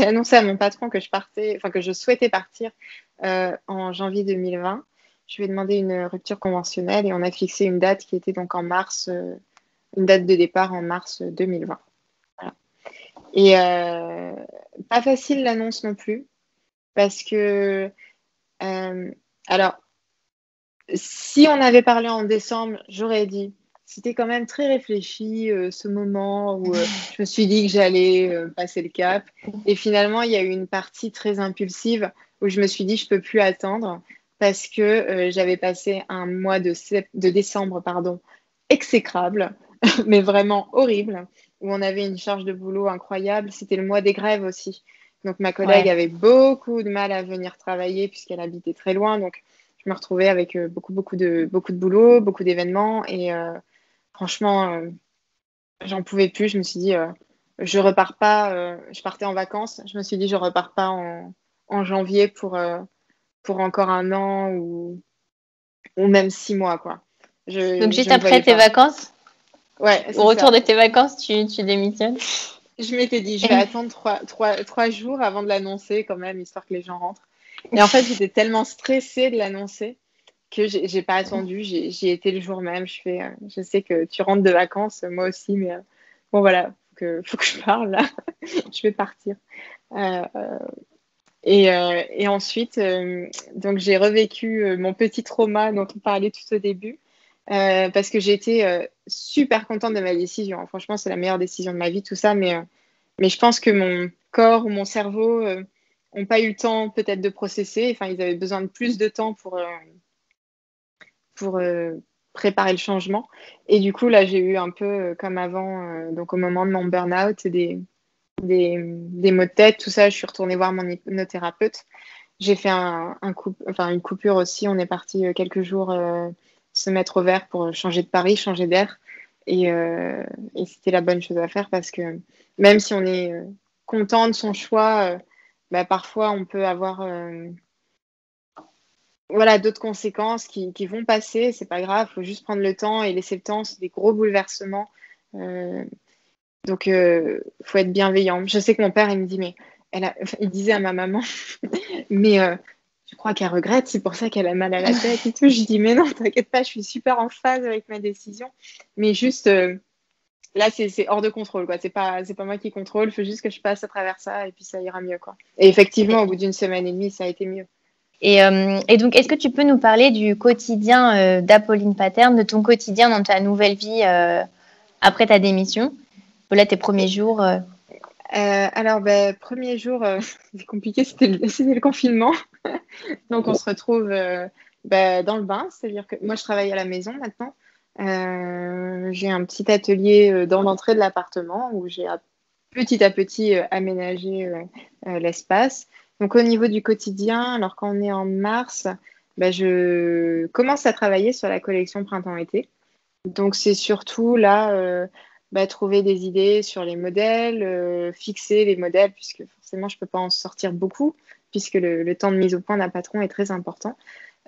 annoncé à mon patron que je partais, enfin que je souhaitais partir en janvier 2020. Je lui ai demandé une rupture conventionnelle et on a fixé une date qui était donc en mars, une date de départ en mars 2020. Voilà. Et pas facile l'annonce non plus parce que euh, alors si on avait parlé en décembre, j'aurais dit c'était quand même très réfléchi ce moment où je me suis dit que j'allais passer le cap. Et finalement, il y a eu une partie très impulsive où je me suis dit je peux plus attendre parce que j'avais passé un mois de décembre pardon, exécrable, mais vraiment horrible, où on avait une charge de boulot incroyable. C'était le mois des grèves aussi. Donc ma collègue Ouais. avait beaucoup de mal à venir travailler puisqu'elle habitait très loin. Donc je me retrouvais avec beaucoup de boulot, beaucoup d'événements et franchement, j'en pouvais plus. Je me suis dit, je repars pas. Je partais en vacances. Je me suis dit, je repars pas en janvier pour encore un an ou même 6 mois, quoi. Donc, Je juste me après voyais tes pas. vacances, Ouais, au c'est retour ça. de tes vacances, tu démissionnes. Je m'étais dit, je vais attendre trois jours avant de l'annoncer quand même, histoire que les gens rentrent. Et en fait, j'étais tellement stressée de l'annoncer que j'ai pas attendu. J'y étais le jour même. Je sais que tu rentres de vacances, moi aussi, mais bon voilà, faut que je parle là. Je vais partir. Euh, et ensuite, donc j'ai revécu mon petit trauma dont on parlait tout au début. Parce que j'ai été super contente de ma décision. Franchement, c'est la meilleure décision de ma vie, tout ça. Mais je pense que mon corps ou mon cerveau n'ont pas eu le temps peut-être de processer. Enfin, ils avaient besoin de plus de temps pour préparer le changement. Et du coup, là, j'ai eu un peu comme avant, donc au moment de mon burn-out, des maux de tête, tout ça. Je suis retournée voir mon hypnothérapeute. J'ai fait une coupure aussi. On est parti quelques jours se mettre au vert pour changer de Paris, changer d'air. Et c'était la bonne chose à faire parce que même si on est content de son choix, bah, parfois on peut avoir voilà, d'autres conséquences qui vont passer. C'est pas grave, il faut juste prendre le temps et laisser le temps. C'est des gros bouleversements. Euh, donc, faut être bienveillant. Je sais que mon père, il me dit, mais il disait à ma maman, mais je crois qu'elle regrette, c'est pour ça qu'elle a mal à la tête et tout. Je dis, mais non, t'inquiète pas, je suis super en phase avec ma décision. Mais juste, là, c'est hors de contrôle, quoi. C'est pas moi qui contrôle, il faut juste que je passe à travers ça et puis ça ira mieux, quoi. Et effectivement, au bout d'une semaine et demie, ça a été mieux. Et donc, est-ce que tu peux nous parler du quotidien d'Apolline Paterne, de ton quotidien dans ta nouvelle vie après ta démission? Voilà, tes premiers jours. Alors, ben, premier jour, c'est compliqué, c'était le confinement. Donc, on se retrouve ben, dans le bain, c'est-à-dire que moi, je travaille à la maison maintenant. J'ai un petit atelier dans l'entrée de l'appartement où j'ai petit à petit aménagé l'espace. Donc, au niveau du quotidien, alors quand on est en mars, ben, je commence à travailler sur la collection printemps-été. Donc, c'est surtout là, bah, trouver des idées sur les modèles, fixer les modèles, puisque forcément, je ne peux pas en sortir beaucoup, puisque le temps de mise au point d'un patron est très important.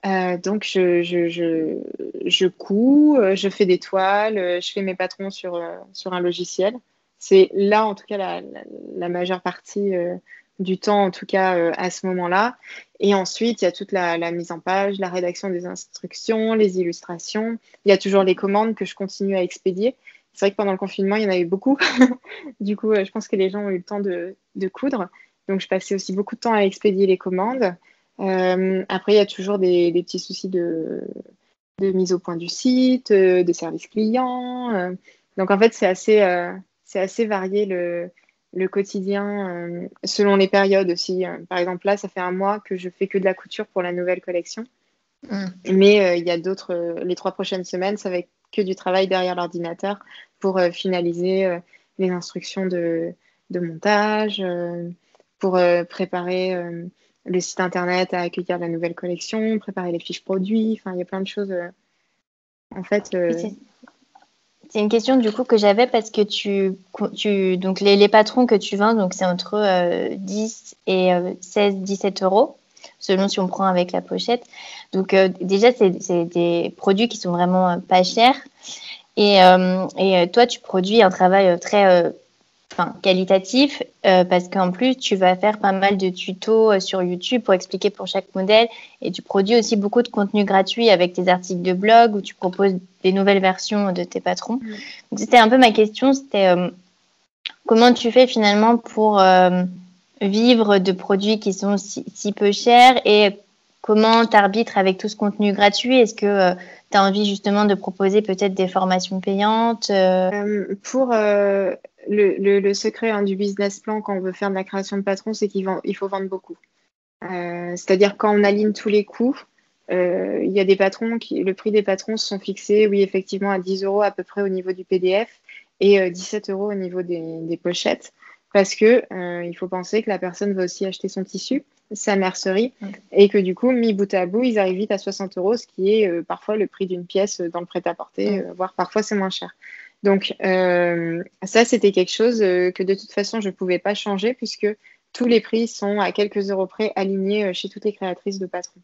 Donc, je couds, je fais des toiles, je fais mes patrons sur un logiciel. C'est là, en tout cas, la majeure partie du temps, en tout cas, à ce moment-là. Et ensuite, il y a toute la mise en page, la rédaction des instructions, les illustrations. Il y a toujours les commandes que je continue à expédier. C'est vrai que pendant le confinement, il y en avait beaucoup. Du coup, je pense que les gens ont eu le temps de coudre. Donc, je passais aussi beaucoup de temps à expédier les commandes. Après, il y a toujours des petits soucis de mise au point du site, de service client. Donc, en fait, c'est assez varié le quotidien selon les périodes aussi. Par exemple, là, ça fait un mois que je fais que de la couture pour la nouvelle collection. Mm. Mais il y a d'autres, les 3 prochaines semaines, ça va être que du travail derrière l'ordinateur pour finaliser les instructions de montage, pour préparer le site internet à accueillir la nouvelle collection, préparer les fiches produits. Enfin, il y a plein de choses. En fait, C'est une question du coup que j'avais parce que donc les patrons que tu vends, donc c'est entre 10 et 16, 17 euros, selon si on prend avec la pochette. Donc déjà, c'est des produits qui sont vraiment pas chers. Et toi, tu produis un travail très qualitatif parce qu'en plus, tu vas faire pas mal de tutos sur YouTube pour expliquer pour chaque modèle et tu produis aussi beaucoup de contenu gratuit avec tes articles de blog où tu proposes des nouvelles versions de tes patrons. Donc, c'était un peu ma question, c'était comment tu fais finalement pour vivre de produits qui sont si peu chers et comment tu arbitres avec tout ce contenu gratuit? Est-ce que tu as envie justement de proposer peut-être des formations payantes Pour le secret du business plan quand on veut faire de la création de patron, c'est qu'il faut vendre beaucoup. C'est-à-dire quand on aligne tous les coûts, il y a des patrons le prix des patrons sont fixés, oui, effectivement, à 10 euros à peu près au niveau du PDF et 17 euros au niveau des pochettes. Parce que il faut penser que la personne va aussi acheter son tissu, sa mercerie, et que du coup, mis bout à bout, ils arrivent vite à 60 euros, ce qui est parfois le prix d'une pièce dans le prêt-à-porter, voire parfois c'est moins cher. Donc ça, c'était quelque chose que de toute façon, je ne pouvais pas changer puisque tous les prix sont à quelques euros près alignés chez toutes les créatrices de patrons.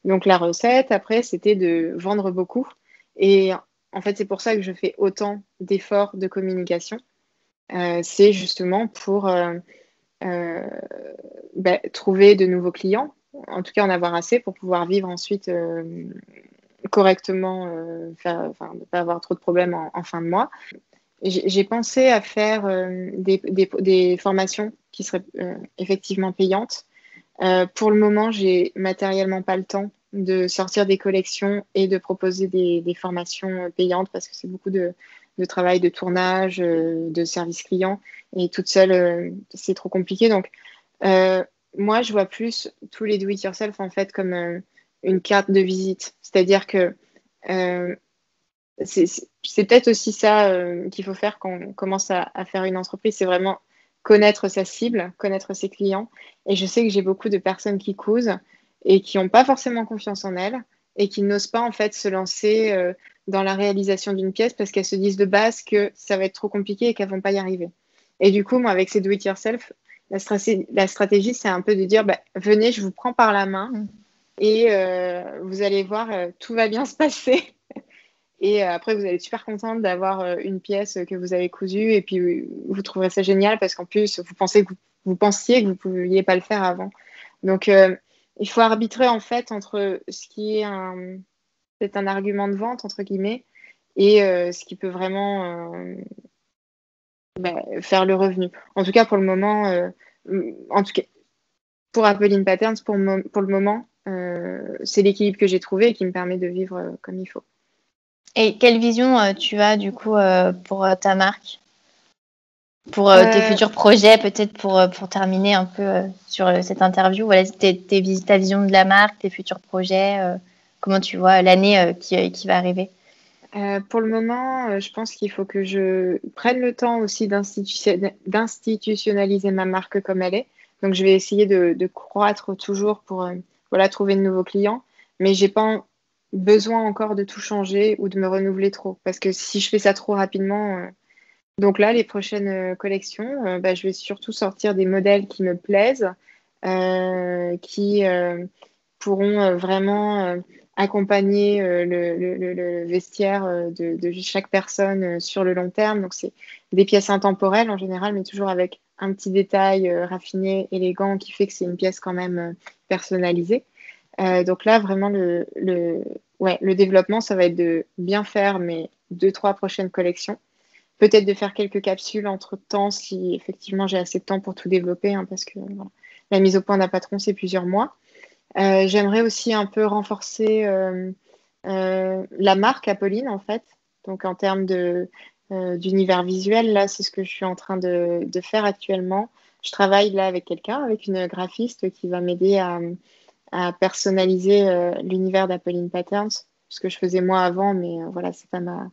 Donc la recette, après, c'était de vendre beaucoup. Et en fait, c'est pour ça que je fais autant d'efforts de communication. C'est justement pour trouver de nouveaux clients, en tout cas en avoir assez pour pouvoir vivre ensuite correctement, ne pas avoir trop de problèmes en fin de mois. J'ai pensé à faire des formations qui seraient effectivement payantes. Pour le moment, j'ai matériellement pas le temps de sortir des collections et de proposer des formations payantes parce que c'est beaucoup de travail de tournage, de service client et toute seule, c'est trop compliqué. Donc, moi, je vois plus tous les do-it-yourself en fait comme une carte de visite. C'est-à-dire que c'est peut-être aussi ça qu'il faut faire quand on commence à faire une entreprise, c'est vraiment connaître sa cible, connaître ses clients. Et je sais que j'ai beaucoup de personnes qui cousent et qui n'ont pas forcément confiance en elles et qui n'osent pas en fait se lancer dans la réalisation d'une pièce parce qu'elles se disent de base que ça va être trop compliqué et qu'elles vont pas y arriver. Et du coup, moi, avec ces do-it-yourself, la stratégie, c'est un peu de dire, venez, je vous prends par la main et vous allez voir, tout va bien se passer. Et après, vous allez être super contente d'avoir une pièce que vous avez cousue et puis vous trouverez ça génial parce qu'en plus, vous pensiez que vous ne pouviez pas le faire avant. Donc, il faut arbitrer en fait entre ce qui est peut-être un argument de vente, entre guillemets, et ce qui peut vraiment faire le revenu. En tout cas, pour le moment, en tout cas, pour Appeline Patterns, pour le moment, c'est l'équilibre que j'ai trouvé et qui me permet de vivre comme il faut. Et quelle vision tu as du coup pour ta marque, pour tes futurs projets, peut-être pour terminer un peu sur cette interview, voilà, ta vision de la marque, tes futurs projets, comment tu vois l'année qui va arriver? Pour le moment, je pense qu'il faut que je prenne le temps aussi d'institutionnaliser ma marque comme elle est. Donc, je vais essayer de croître toujours pour trouver de nouveaux clients. Mais j'ai pas besoin encore de tout changer ou de me renouveler trop. Parce que si je fais ça trop rapidement. Donc là, les prochaines collections, je vais surtout sortir des modèles qui me plaisent, qui pourront vraiment accompagner le vestiaire de chaque personne sur le long terme. Donc, c'est des pièces intemporelles en général, mais toujours avec un petit détail raffiné, élégant, qui fait que c'est une pièce quand même personnalisée. Donc là, vraiment, le développement, ça va être de bien faire mes 2-3 prochaines collections. Peut-être de faire quelques capsules entre-temps si effectivement j'ai assez de temps pour tout développer, parce que la mise au point d'un patron, c'est plusieurs mois. J'aimerais aussi un peu renforcer la marque Appeline, en fait. Donc, en termes d'univers visuel, là, c'est ce que je suis en train de faire actuellement. Je travaille là avec quelqu'un, avec une graphiste qui va m'aider à personnaliser l'univers d'Appeline Patterns, ce que je faisais moi avant, mais voilà, c'est pas ma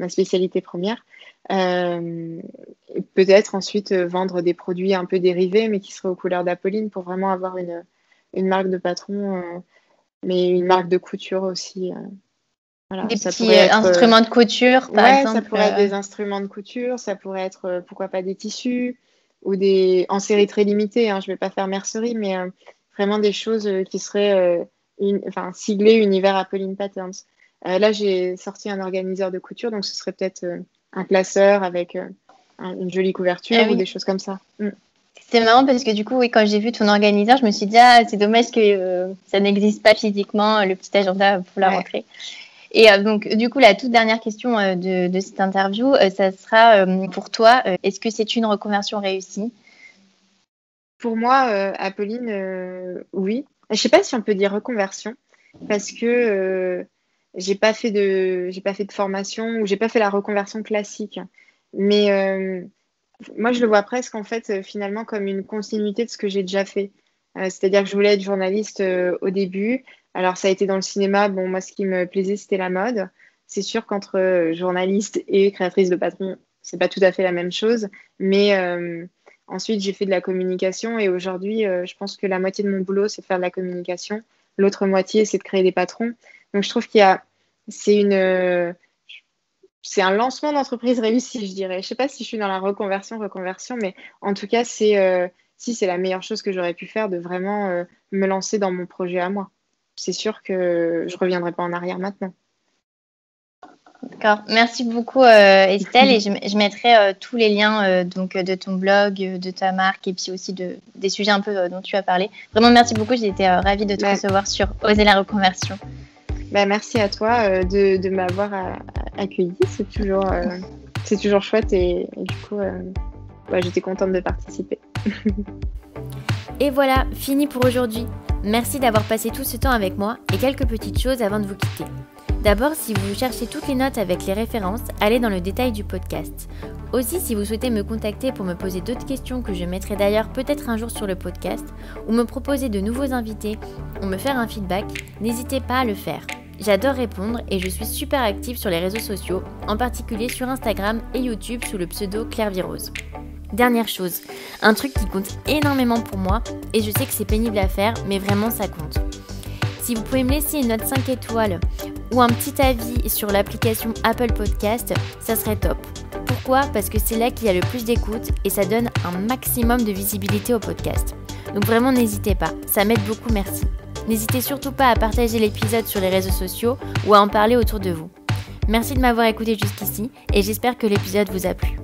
spécialité première. Peut-être ensuite vendre des produits un peu dérivés, mais qui seraient aux couleurs d'Appeline pour vraiment avoir une marque de patron, mais une marque de couture aussi. Voilà, Des ça petits pourrait être, instruments de couture, par ouais, exemple. ça pourrait être des instruments de couture, ça pourrait être, pourquoi pas des tissus ou en série très limitée, hein, je vais pas faire mercerie, mais vraiment des choses qui seraient enfin, ciblées univers Apolline Patterns. Là, j'ai sorti un organiseur de couture, donc ce serait peut-être un classeur avec une jolie couverture Ah ou oui. des choses comme ça. C'est marrant parce que du coup, oui, quand j'ai vu ton organiseur, je me suis dit, c'est dommage que ça n'existe pas physiquement, le petit agenda pour la Ouais. rentrée. Et donc, du coup, la toute dernière question de cette interview, ça sera pour toi, est-ce que c'est une reconversion réussie? Pour moi, Apolline, oui. Je sais pas si on peut dire reconversion parce que j'ai pas fait de formation ou j'ai pas fait la reconversion classique. Mais moi, je le vois presque en fait finalement comme une continuité de ce que j'ai déjà fait. C'est-à-dire que je voulais être journaliste au début. Alors ça a été dans le cinéma. Bon, moi, ce qui me plaisait, c'était la mode. C'est sûr qu'entre journaliste et créatrice de patron, c'est pas tout à fait la même chose. Mais ensuite, j'ai fait de la communication et aujourd'hui, je pense que la moitié de mon boulot, c'est de faire de la communication. L'autre moitié, c'est de créer des patrons. Donc, je trouve c'est c'est un lancement d'entreprise réussi, je dirais. Je sais pas si je suis dans la reconversion, mais en tout cas, si c'est la meilleure chose que j'aurais pu faire de vraiment me lancer dans mon projet à moi. C'est sûr que je reviendrai pas en arrière maintenant. D'accord. Merci beaucoup, Estelle. Et je mettrai tous les liens donc, de ton blog, de ta marque et puis aussi des sujets un peu dont tu as parlé. Vraiment, merci beaucoup. J'ai été ravie de te recevoir sur Oser la reconversion. Merci à toi de m'avoir accueilli. C'est toujours chouette et du coup, j'étais contente de participer. Et voilà, fini pour aujourd'hui. Merci d'avoir passé tout ce temps avec moi et quelques petites choses avant de vous quitter. D'abord, si vous cherchez toutes les notes avec les références, allez dans le détail du podcast. Aussi, si vous souhaitez me contacter pour me poser d'autres questions que je mettrai d'ailleurs peut-être un jour sur le podcast, ou me proposer de nouveaux invités, ou me faire un feedback, n'hésitez pas à le faire. J'adore répondre et je suis super active sur les réseaux sociaux, en particulier sur Instagram et YouTube sous le pseudo Claire Virose. Dernière chose, un truc qui compte énormément pour moi, et je sais que c'est pénible à faire, mais vraiment ça compte. Si vous pouvez me laisser une note 5 étoiles ou un petit avis sur l'application Apple Podcast, ça serait top. Pourquoi ? Parce que c'est là qu'il y a le plus d'écoute et ça donne un maximum de visibilité au podcast. Donc vraiment n'hésitez pas, ça m'aide beaucoup, merci. N'hésitez surtout pas à partager l'épisode sur les réseaux sociaux ou à en parler autour de vous. Merci de m'avoir écouté jusqu'ici et j'espère que l'épisode vous a plu.